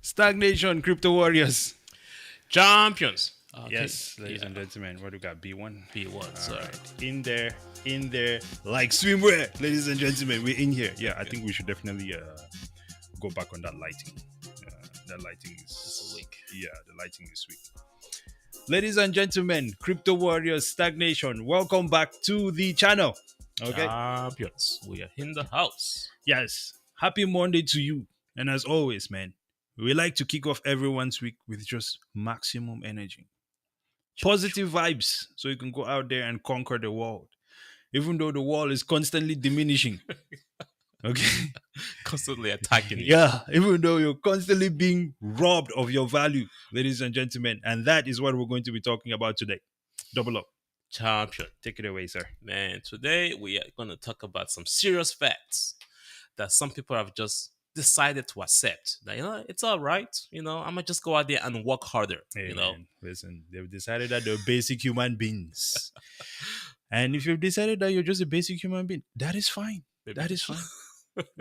Stagnation, crypto warriors. Champions. Okay. Yes, ladies and gentlemen, what do we got? B1. B1, All sir. right. In there, like swimwear. Ladies and gentlemen, we're in here. Yeah, I think we should definitely go back on that lighting. That lighting is weak. Yeah, the lighting is weak. Ladies and gentlemen, crypto warriors, stagnation. Welcome back to the channel. Okay. Champions. We are in the house. Yes. Happy Monday to you. And as always, man, we like to kick off everyone's week with just maximum energy. Positive vibes so you can go out there and conquer the world. Even though the wall is constantly diminishing. Okay. Constantly attacking you. Yeah. Even though you're constantly being robbed of your value, ladies and gentlemen. And that is what we're going to be talking about today. Double up. Champion. Take it away, sir. Man, today we are going to talk about some serious facts that some people have just decided to accept. That, it's all right. I'm going to just go out there and work harder. Hey, man, listen, they've decided that they're basic human beings. And if you've decided that you're just a basic human being, that is fine. Maybe. That is fine.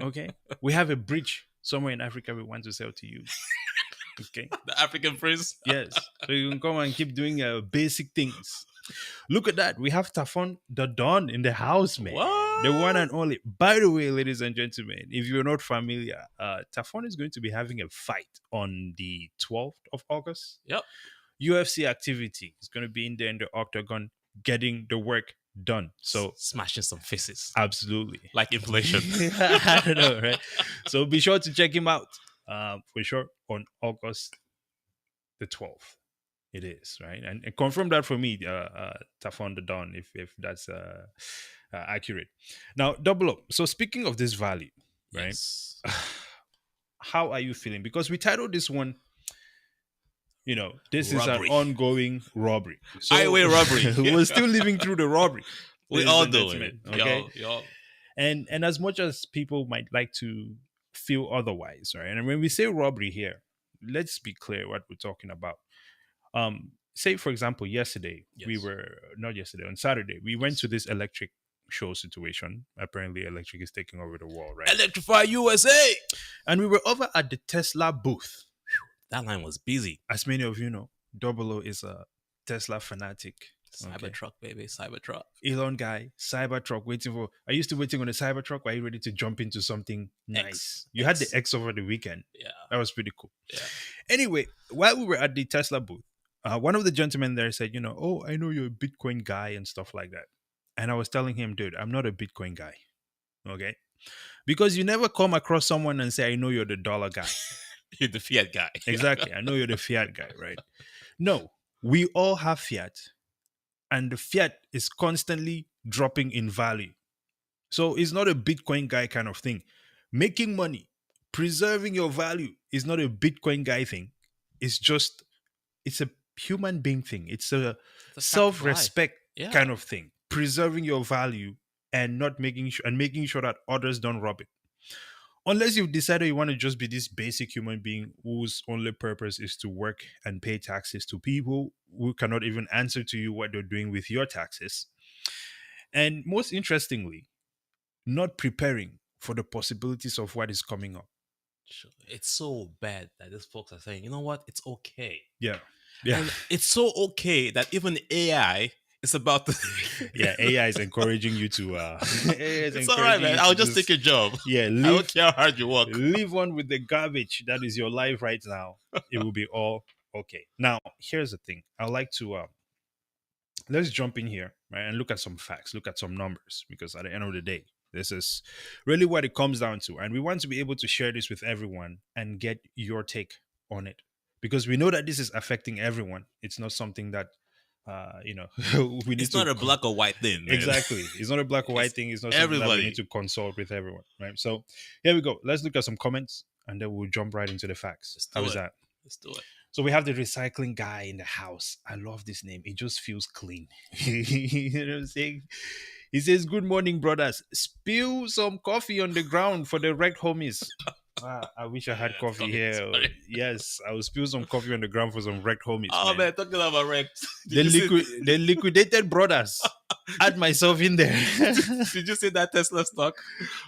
Okay. We have a bridge somewhere in Africa we want to sell to you. Okay. The African prince. Yes. So you can come and keep doing basic things. Look at that. We have Tafon the Don in the house, man. What? The one and only. By the way, ladies and gentlemen, if you're not familiar, Tafon is going to be having a fight on the 12th of August. Yep. UFC activity. He's going to be in there in the octagon getting the work done. So smashing some faces. Absolutely. Like inflation. I don't know, right? So be sure to check him out for sure on August the 12th. It is, right? And confirm that for me, Tafon the Don, if that's accurate. Now, double up. So speaking of this value, right? Yes. How are you feeling? Because we titled this one, this Robbery. is an ongoing robbery. So Highway robbery. We're still living through the robbery. We all doing it. Okay. Yo. And as much as people might like to feel otherwise, right? And when we say robbery here, let's be clear what we're talking about. Say for example, yesterday on Saturday, we went to this electric show situation. Apparently electric is taking over the world, right? Electrify USA. And we were over at the Tesla booth. That line was busy. As many of you know, Double O is a Tesla fanatic. Cybertruck, baby. Cybertruck. Elon guy, Cybertruck are you still waiting on a Cybertruck? Or are you ready to jump into something nice? You had the X over the weekend. Yeah. That was pretty cool. Yeah. Anyway, while we were at the Tesla booth, one of the gentlemen there said, oh, I know you're a Bitcoin guy and stuff like that. And I was telling him, dude, I'm not a Bitcoin guy. Okay? Because you never come across someone and say, I know you're the dollar guy. You're the fiat guy. Exactly. I know you're the fiat guy, right? No, we all have fiat. And the fiat is constantly dropping in value. So it's not a Bitcoin guy kind of thing. Making money, preserving your value is not a Bitcoin guy thing. It's a human being thing. It's a self-respect kind of thing. Preserving your value and making sure that others don't rob it. Unless you've decided you want to just be this basic human being whose only purpose is to work and pay taxes to people who cannot even answer to you what they're doing with your taxes. And most interestingly, not preparing for the possibilities of what is coming up. It's so bad that these folks are saying, you know what? It's okay. Yeah. And it's so okay that even AI is about to... Yeah, AI is encouraging you to... it's all right, man. I'll just take a job. Yeah, I don't care how hard you work. Live on with the garbage that is your life right now. It will be all okay. Now, here's the thing. I'd like to... let's jump in here, right, and look at some facts, look at some numbers, because at the end of the day, this is really what it comes down to. And we want to be able to share this with everyone and get your take on it. Because we know that this is affecting everyone. It's not something that... we need it's not a black or white thing, man. Exactly. It's not a black or white thing. It's not something that we need to consult with everyone, right? So here we go. Let's look at some comments and then we'll jump right into the facts. How is that? Let's do it. So we have the recycling guy in the house. I love this name. It just feels clean. You know what I'm saying? He says, "Good morning, brothers. Spill some coffee on the ground for the wrecked homies." I wish I had coffee here. Sorry. Yes, I will spill some coffee on the ground for some wrecked homies. Oh, man, talking about wrecked. The liquidated brothers. Add myself in there. Did you see that Tesla stock?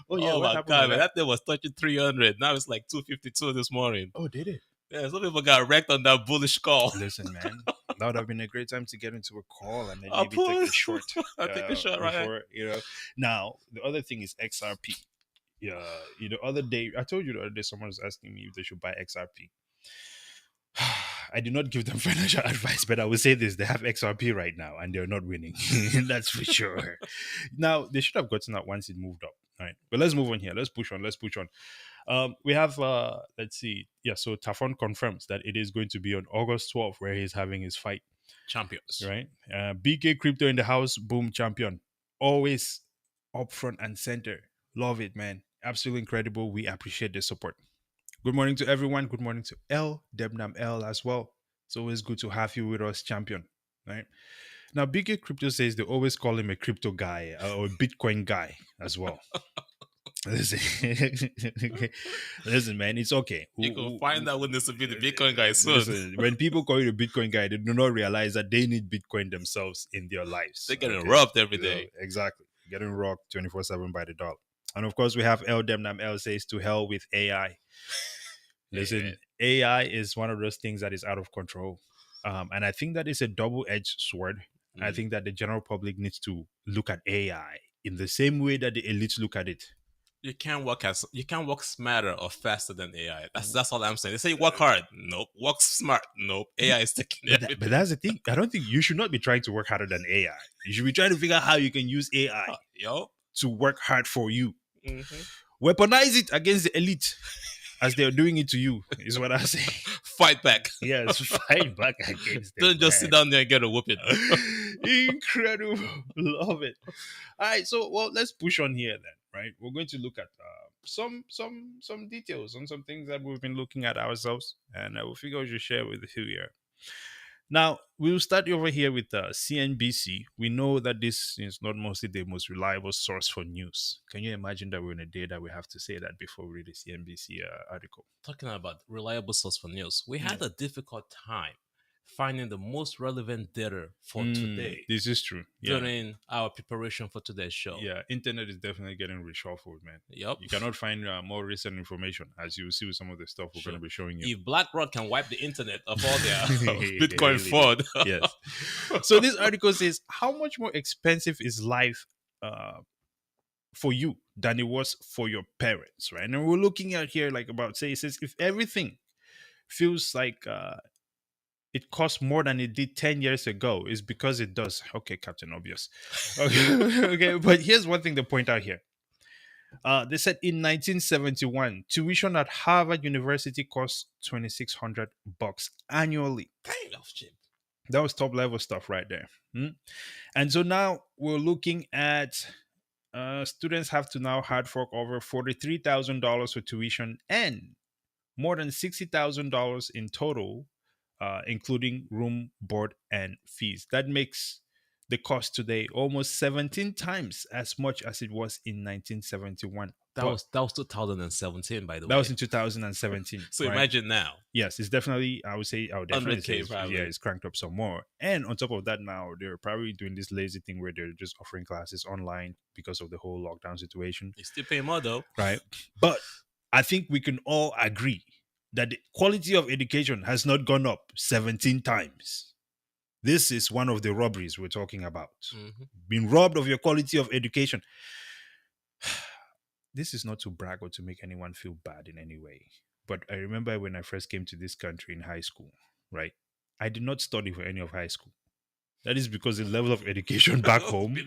Oh, yeah. Oh, my God, man. That thing was touching 300. Now it's like 252 this morning. Oh, did it? Yeah, some people got wrecked on that bullish call. Listen, man, that would have been a great time to get into a call and then I maybe take a pause. short I take a shot right. before, you know. Now, the other thing is XRP. Yeah, the other day, I told you the other day, someone was asking me if they should buy XRP. I did not give them financial advice, but I will say this: they have XRP right now, and they're not winning. That's for sure. Now they should have gotten that once it moved up. All right, but let's move on here. Let's push on. Let's push on. We have let's see. Yeah, so Tafon confirms that it is going to be on August 12th where he's having his fight. Champions. Right? BK Crypto in the house, boom, champion. Always up front and center. Love it, man. Absolutely incredible. We appreciate the support. Good morning to everyone. Good morning to L, Debnam L as well. It's always good to have you with us, champion. Right? Now, BK Crypto says they always call him a crypto guy or a Bitcoin guy as well. Listen, listen, man, it's okay. You can find out when this will be the Bitcoin guy soon. Listen, when people call you the Bitcoin guy, they do not realize that they need Bitcoin themselves in their lives. They're getting robbed every You know, day. exactly. Getting rocked 24/7 by the dollar. And of course, we have L Demnam L says to hell with AI. Listen, AI is one of those things that is out of control. And I think that is a double-edged sword. I think that the general public needs to look at AI in the same way that the elites look at it. You can't work smarter or faster than AI. That's all I'm saying. They say work hard. Nope. Work smart. Nope. AI is taking everything. But that's the thing. I don't think you should not be trying to work harder than AI. You should be trying to figure out how you can use AI to work hard for you. Weaponize it against the elite as they're doing it to you, is what I say. Fight back. Yes, fight back against them. Don't just sit down there and get a whooping. Incredible. Love it. All right, so well, let's push on here then, right? We're going to look at some details on some things that we've been looking at ourselves, and we figure we should share with you here. Now, we'll start over here with CNBC. We know that this is not mostly the most reliable source for news. Can you imagine that we're in a day that we have to say that before we read the CNBC article? Talking about reliable source for news, we had a difficult time finding the most relevant data for today. This is true. During our preparation for today's show. Yeah, internet is definitely getting reshuffled, man. Yep. You cannot find more recent information, as you will see with some of the stuff we're going to be showing you. If BlackRock can wipe the internet of all their Bitcoin fraud. Yes. So this article says, how much more expensive is life for you than it was for your parents, right? And we're looking at here like about, say, it says, if everything feels like it costs more than it did 10 years ago, is because it does. Okay, Captain Obvious. Okay, okay, but here's one thing to point out here. They said in 1971, tuition at Harvard University cost $2,600 annually. That was top level stuff right there. And so now we're looking at students have to now hard fork over $43,000 for tuition and more than $60,000 in total, including room, board, and fees. That makes the cost today almost 17 times as much as it was in 1971. That was 2017, by the way. That was in 2017. So right? Imagine now. Yes, it's definitely, I would definitely say probably. it's cranked up some more. And on top of that, now they're probably doing this lazy thing where they're just offering classes online because of the whole lockdown situation. They still pay more though. Right. But I think we can all agree that the quality of education has not gone up 17 times. This is one of the robberies we're talking about. Being robbed of your quality of education. This is not to brag or to make anyone feel bad in any way. But I remember when I first came to this country in high school, right? I did not study for any of high school. That is because the level of education back home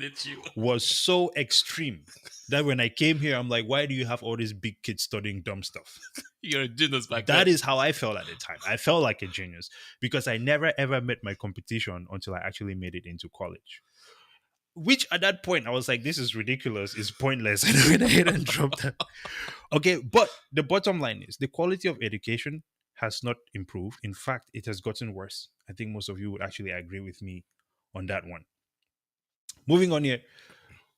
was so extreme that when I came here, I'm like, why do you have all these big kids studying dumb stuff? You're a genius back then. That is how I felt at the time. I felt like a genius because I never ever met my competition until I actually made it into college. Which at that point, I was like, this is ridiculous. It's pointless. And I went ahead and dropped that. Okay, but the bottom line is the quality of education has not improved. In fact, it has gotten worse. I think most of you would actually agree with me on that one. Moving on here,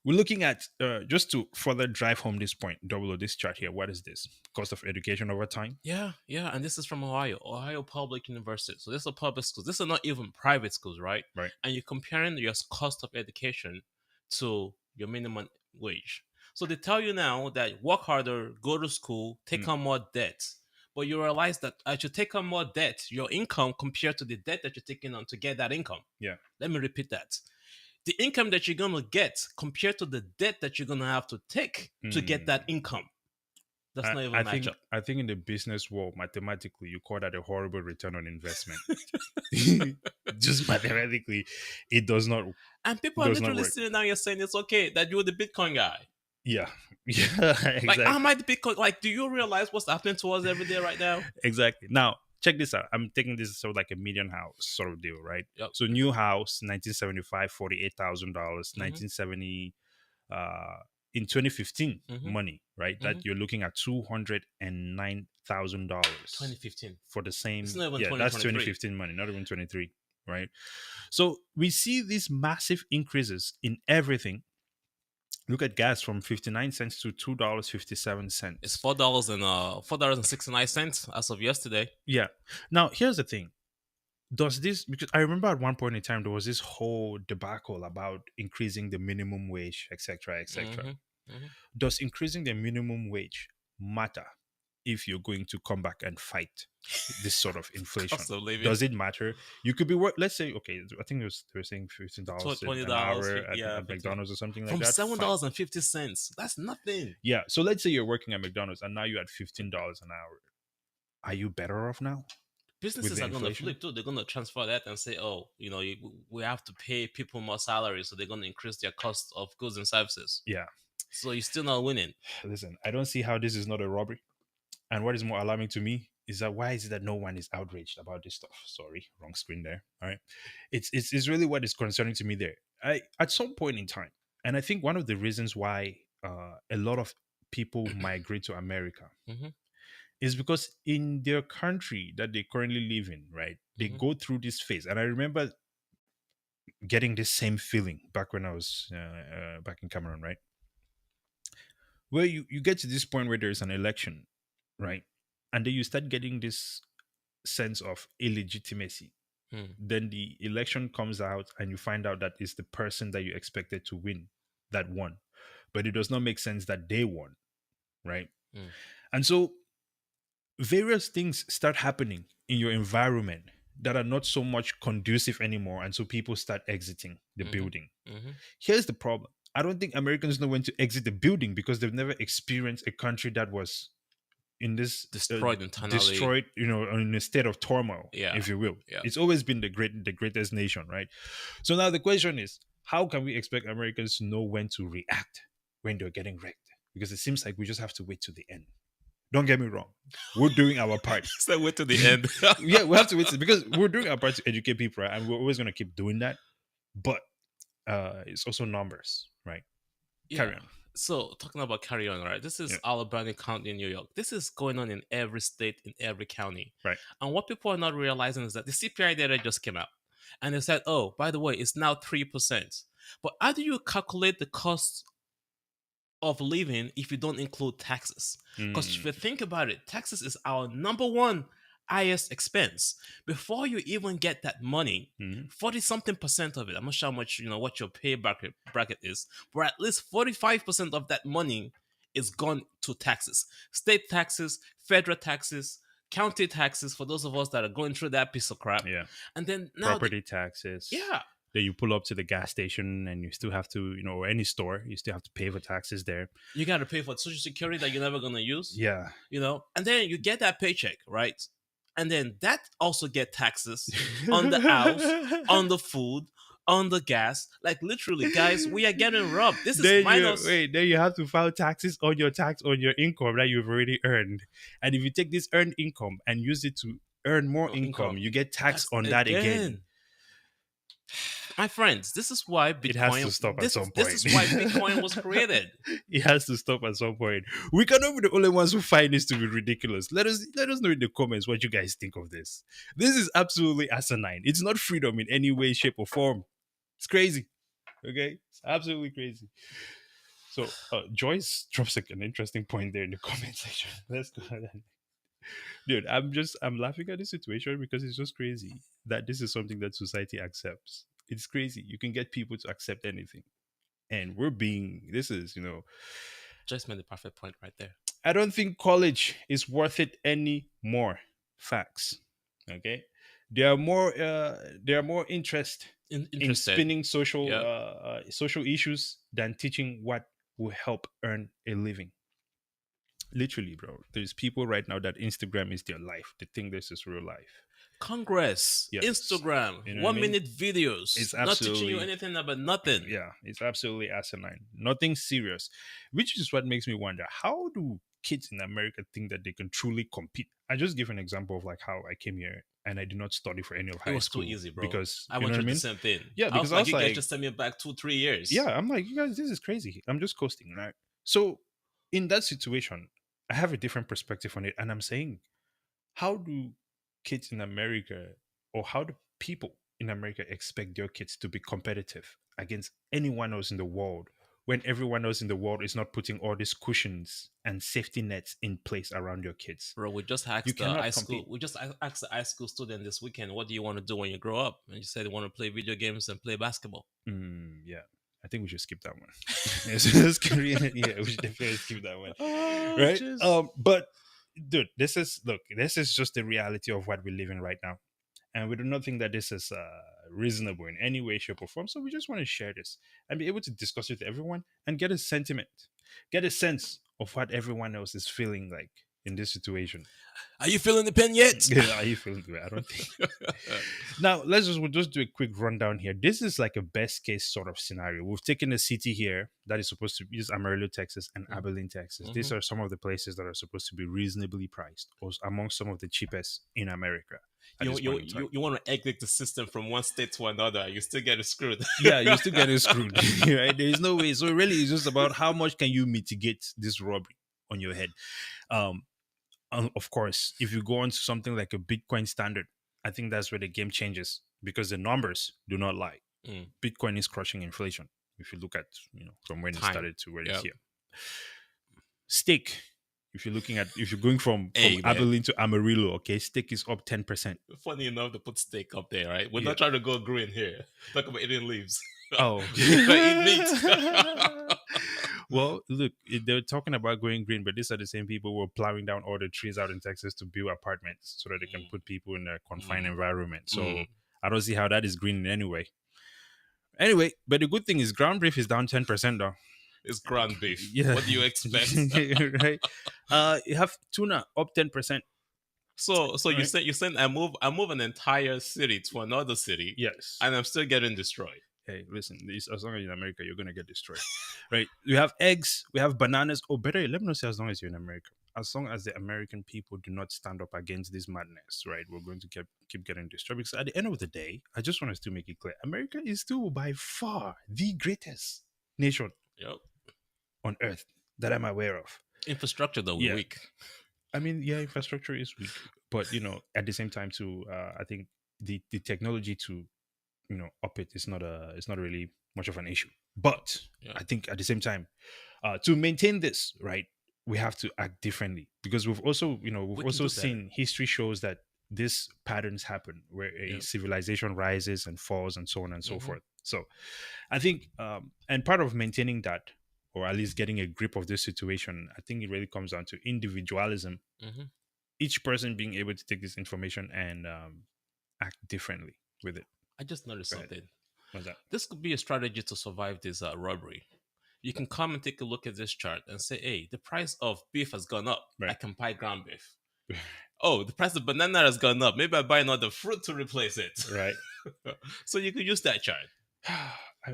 we're looking at, just to further drive home this point, double this chart here. What is this? Cost of education over time? Yeah. And this is from Ohio Public University. So this are public schools. This are not even private schools, right? Right. And you're comparing your cost of education to your minimum wage. So they tell you now that work harder, go to school, take on more debt. but you realize that as you take on more debt, your income compared to the debt that you're taking on to get that income. Yeah. Let me repeat that. The income that you're gonna get compared to the debt that you're gonna have to take to get that Mm. income does I, not even I match think up. I think in the business world, mathematically, you call that a horrible return on investment. Just mathematically, it And people are does not literally work. sitting down here saying it's okay that you're the Bitcoin guy. Yeah, yeah, Like, am exactly, I the Bitcoin? Like, do you realize what's happening to us every day right now? exactly. Now check this out. I'm taking this sort of like a median house sort of deal, right? Yep. So new house, 1975, $48,000, Mm-hmm. 1970, uh, in 2015 Mm-hmm. money, right? Mm-hmm. That you're looking at $209,000 2015. for the It's same. not even Yeah, that's 2023. 2015 money, not even 23, right? So we see these massive increases in everything. Look at gas from 59 cents to $2 57 It's cents. $4.69 as of yesterday. Yeah. Now here's the thing. Does this, because I remember at one point in time there was this whole debacle about increasing the minimum wage, etc., etc. Mm-hmm. Mm-hmm. Does increasing the minimum wage matter if you're going to come back and fight this sort of inflation? Cost of living. Does it matter? You could be work. Let's say, okay, I think they were saying $15 an $20. hour at, Yeah, at 50. McDonald's or something like From that. Fine. $7.50. That's nothing. Yeah. So let's say you're working at McDonald's and now you're at $15 an hour. Are you better off now with Businesses the are gonna inflation? flip too. They're gonna transfer that and say, "Oh, we have to pay people more salary, so they're gonna increase their cost of goods and services." Yeah. So you're still not winning. Listen, I don't see how this is not a robbery. And what is more alarming to me is that why is it that no one is outraged about this stuff? Sorry, wrong screen there. All right. It's really what is concerning to me there. I At some point in time, and I think one of the reasons why a lot of people migrate to America Mm-hmm. is because in their country that they currently live in, right, they Mm-hmm. go through this phase. And I remember getting this same feeling back when I was back in Cameroon, right, where you get to this point where there's an election, right, and then you start getting this sense of illegitimacy. Mm-hmm. Then the election comes out and you find out that it's the person that you expected to win that won, but it does not make sense that they won, right? And so various things start happening in your environment that are not so much conducive anymore, and so people start exiting the Mm-hmm. building. Mm-hmm. Here's the problem. I don't think Americans know when to exit the building because they've never experienced a country that was in this Destroyed internally. destroyed, in a state of turmoil, Yeah. if you will. Yeah. It's always been the greatest nation, right? So now the question is, how can we expect Americans to know when to react when they're getting wrecked? Because it seems like we just have to wait to the end. Don't get me wrong, we're doing our part. So wait to the end. Yeah, we have to wait because we're doing our part to educate people, right? And we're always going to keep doing that. But it's also numbers, right? Yeah. Carry on. So talking about carry on, right? This is Yeah, Alabama County in New York. This is going on in every state, in every county. right. And what people are not realizing is that the CPI data just came out. And they said, oh, by the way, it's now 3%. But how do you calculate the cost of living if you don't include taxes? Because if Mm, you think about it, taxes is our number one highest expense. Before you even get that money, mhm. 40 something percent of it, I'm not sure how much, what your pay bracket is, but at least 45% of that money is gone to taxes. State taxes, federal taxes, county taxes for those of us that are going through that piece of crap. Yeah. And then now, Property taxes. yeah, Then you pull up to the gas station and you still have to, or any store, you still have to pay for taxes there. you got to pay for social security that you're never going to use, Yeah. and then you get that paycheck, right? And then that also get taxes on the house, on the food, on the gas. Like literally, guys, we are getting robbed. This is minus Then you have to file taxes on your income that you've already earned. And if you take this earned income and use it to earn more income, income. you get tax That's on that again. My friends, this is why It has Bitcoin. to stop at This some is this point. is why Bitcoin was created. It has to stop at some point. We cannot be the only ones who find this to be ridiculous. Let us know in the comments what you guys think of this. This is absolutely asinine. It's not freedom in any way, shape, or form. It's crazy. Okay, it's absolutely crazy. So Joyce drops like an interesting point there in the comment section. Let's go ahead. Dude, I'm laughing at the situation because it's just crazy that this is something that society accepts. It's crazy. You can get people to accept anything. And this is, Just made the perfect point right there. I don't think college is worth it anymore. Facts. Okay. There are more interest in Interested. spinning Yep. social issues than teaching what will help earn a living. Literally, bro. There's people right now that Instagram is their life. They think this is real life. Congress, Yes. Instagram, You know what I 1 minute mean? videos, It's not teaching you absolutely, anything about nothing. yeah, it's absolutely asinine. Nothing serious, which is what makes me wonder, how do kids in America think that they can truly compete? I just give an example of like how I came here and I did not study for any of It high was too school easy, bro. because, I you know went what I through the mean? same thing. Yeah, I because was I like, was you guys like, just sent me back 2, 3 years. yeah, I'm like, you guys, this is crazy. I'm just coasting, right? So in that situation, I have a different perspective on it. And I'm saying, how do kids in America, or how do people in America expect their kids to be competitive against anyone else in the world when everyone else in the world is not putting all these cushions and safety nets in place around your kids? Bro, we just You asked the high cannot school. compete. We just asked the high school student this weekend, "What do you want to do when you grow up?" And you said they want to play video games and play basketball. Yeah, I think we should skip that one. It's Korean. Yeah, we should definitely skip that one, Oh, right? jeez. But dude, this is just the reality of what we live in right now, and we do not think that this is reasonable in any way, shape, or form. So we just want to share this and be able to discuss it with everyone and get a sentiment, get a sense of what everyone else is feeling like in this situation. Are you feeling the pen yet? Are you feeling good? I don't think. Now we'll just do a quick rundown here. This is like a best case sort of scenario. We've taken a city here that is supposed to be is Amarillo, Texas, and Abilene, Texas. These Mhm. are some of the places that are supposed to be reasonably priced, or among some of the cheapest in America at You this you point in time. you, you want to exit the system from one state to another. You still get screwed. Yeah, you're still getting screwed, right? There is no way. So really, it's just about how much can you mitigate this robbery on your head. Um, of course, if you go on to something like a Bitcoin standard, I think that's where the game changes because the numbers do not lie. Mm, Bitcoin is crushing inflation. If you look at from when it time. started to where it's Yeah. here, stake. If you're going from Hey, man. Abilene to Amarillo, okay, stake is up 10%. Funny enough, to put steak up there, right? We're Yeah. not trying to go green here. Talk about eating leaves. Oh. Eat meat. Well, look, they're talking about going green, but these are the same people who are plowing down all the trees out in Texas to build apartments so that they can put people in a confined Mm, environment. So mm. I don't see how that is green in any way. Anyway, but the good thing is ground beef is down 10% though. It's ground beef. Yeah. What do you expect? Right. You have tuna up 10%. So you Right. said I move an entire city to another city, Yes. and I'm still getting destroyed. Hey, listen, as long as you're in America, you're gonna get destroyed. Right? We have eggs, we have bananas. Oh, better, let me not say as long as you're in America. As long as the American people do not stand up against this madness, right? We're going to keep getting destroyed. Because at the end of the day, I just want us to make it clear. America is still by far the greatest nation Yep. on earth that I'm aware of. Infrastructure though we Yeah. weak. I mean, yeah, infrastructure is weak. But at the same time too, I think the technology to up it is not really much of an issue. But Yeah. I think at the same time, to maintain this, right, we have to act differently because we've We can also do better. seen history shows that these patterns happen where a Yep. civilization rises and falls and so on and so Hmm. forth. So I think and part of maintaining that, or at least getting a grip of this situation, I think it really comes down to individualism, Hmm. each person being able to take this information and act differently with it. I just noticed Go ahead. something. What's that? This could be a strategy to survive this robbery. You can come and take a look at this chart and say, "Hey, the price of beef has gone up. I Right. can buy ground beef." Oh, the price of banana has gone up. Maybe I buy another fruit to replace it. Right. So you could use that chart.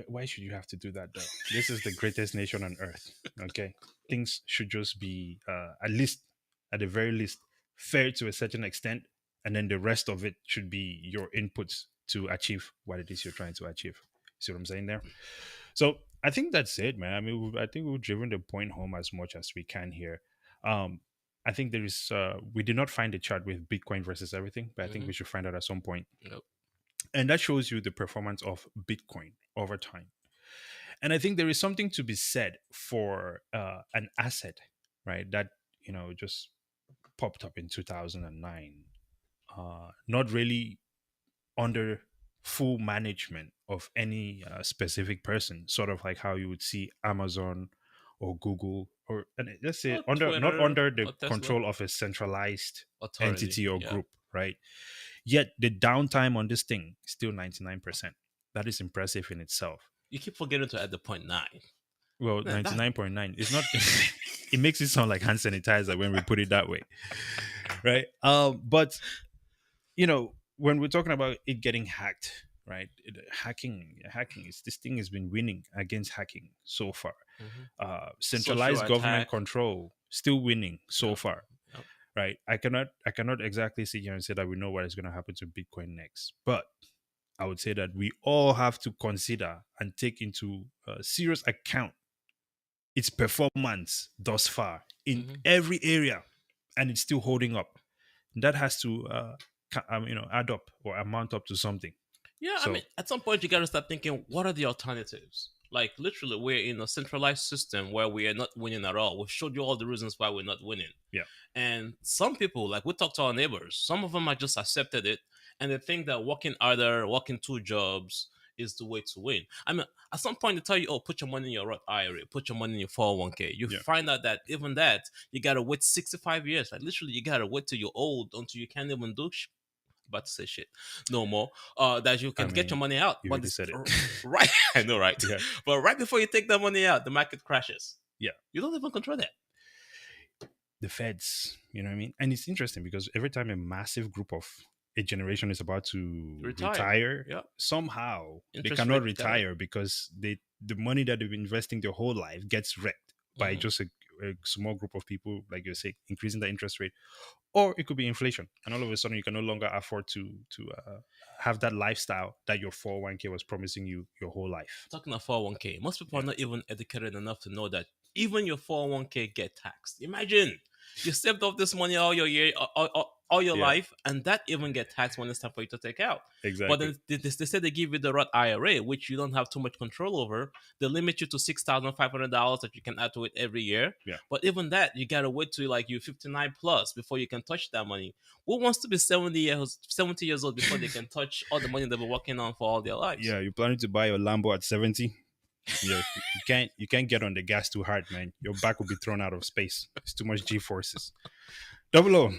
Why should you have to do that though? This is the greatest nation on earth. Okay. Things should just be at the very least, fair to a certain extent. And then the rest of it should be your inputs to achieve what it is you're trying to achieve. See what I'm saying there? So I think that's it, man. I mean, I think we've driven the point home as much as we can here. Um, I think there is. We did not find a chart with Bitcoin versus everything, but I think Hmm. we should find out at some point, Yep. and that shows you the performance of Bitcoin over time. And I think there is something to be said for an asset, right? That just popped up in 2009, not really under full management of any specific person, sort of like how you would see Amazon or Google or let's say Or under, not Twitter under the or Tesla. control of a centralized Authority. entity or Yeah. group, right? Yet the downtime on this thing is still 99%. That is impressive in itself. You keep forgetting to add the point nine. Well, Man, that 99.9 is not. It makes it sound like hand sanitizer when we put it that way, right? But when we're talking about it getting hacked, right? Hacking is, this thing has been winning against hacking so far. mhm. Social Centralized government attack. control still winning so Yep. far, Yep. right? I cannot exactly sit here and say that we know what is going to happen to Bitcoin next, but I would say that we all have to consider and take into serious account its performance thus far in Mhm. every area, and it's still holding up. That has to add up or amount up to something. Yeah, I mean, So at some point you gotta start thinking, what are the alternatives? Like literally, we're in a centralized system where we are not winning at all. We've showed you all the reasons why we're not winning. yeah, And some people, like we talk to our neighbors, some of them have just accepted it and they think that working two jobs is the way to win. I mean, at some point they tell you, oh, put your money in your Roth IRA, put your money in your 401k. You yeah, find out that even that, you gotta wait 65 years. Like literally, you gotta wait till you're old until you can't even do about to say shit no more, that you I can get your mean, money out, you but already it's said it. right. I know, right? Yeah, But right before you take that money out, the market crashes. yeah. You don't even control that. The feds, you know what I mean? And it's interesting because every time a massive group of a generation is about to Retire. retire, Yeah. somehow they Interest cannot rate got it. retire because the money that they've been investing their whole life gets wrecked by Mhm. just a small group of people, like you say, increasing the interest rate. Or it could be inflation, and all of a sudden you can no longer afford to have that lifestyle that your 401k was promising you your whole life. Talking about 401k, most people are Yeah, not even educated enough to know that even your 401k get taxed. Imagine you saved up this money all your year, all your yeah, life, and that even get taxed when it's time for you to take out. But exactly. then they say they give you the Roth IRA, which you don't have too much control over. They limit you to $6,500 that you can add to it every year. Yeah, But even that, you gotta wait till like you're 59 plus before you can touch that money. Who wants to be 70 years old before they can touch all the money they've been working on for all their lives? yeah. You're planning to buy your Lambo at 70. Yeah, you can't get on the gas too hard, man. Your back will be thrown out of space. It's too much G forces. Double O,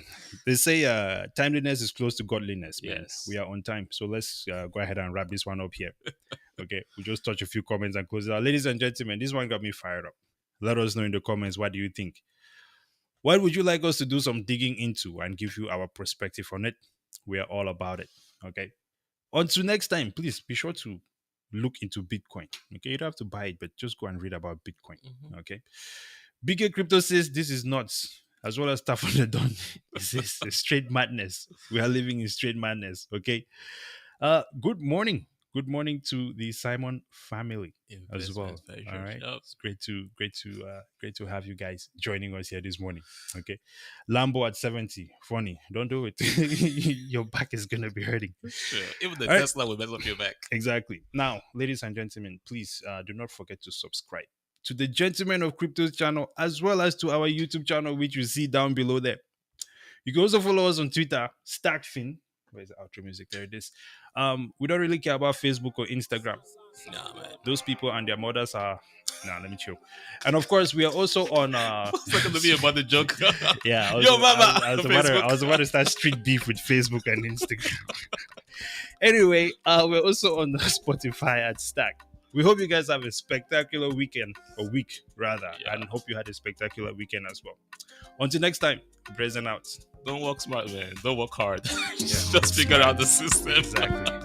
they say timeliness is close to godliness, man. We Yes. are on time, so let's go ahead and wrap this one up here. Okay, we just touch a few comments and close it out. Ladies and gentlemen, this one got me fired up. Let us know in the comments, what do you think? What would you like us to do some digging into and give you our perspective on it? We are all about it. Okay. Until next time, please be sure to look into Bitcoin. Okay, you don't have to buy it, but just go and read about Bitcoin. Mhm. Okay. Bigger Crypto says this is nuts, as well as stuff on the Don. This is a straight madness. We are living in straight madness. Okay. Good morning. Good morning to the Simon family as Investment well. All ventures. right. Yep. It's great to have you guys joining us here this morning. Okay. Lambo at 70. Funny. Don't do it. Your back is gonna be hurting. Sure. Even the All right. Tesla will mess up your back. Exactly. Now, ladies and gentlemen, please do not forget to subscribe to the Gentlemen of Crypto's channel as well as to our YouTube channel, which you see down below there. You can also follow us on Twitter, StackFin. Where's the outro music? There it is. We don't really care about Facebook or Instagram. Nah, man. Those people and their mothers are. Nah, let me chill. And of course, we are also on. What's that gonna be about the joke? Yeah, Yo, mama. I was about to start street beef with Facebook and Instagram. Anyway, we're also on Spotify at Stack. We hope you guys have a spectacular weekend, or week rather, Yeah. and hope you had a spectacular weekend as well. Until next time, present out. Don't work smart, man. Don't work hard. Yeah, Just figure out the system. Exactly.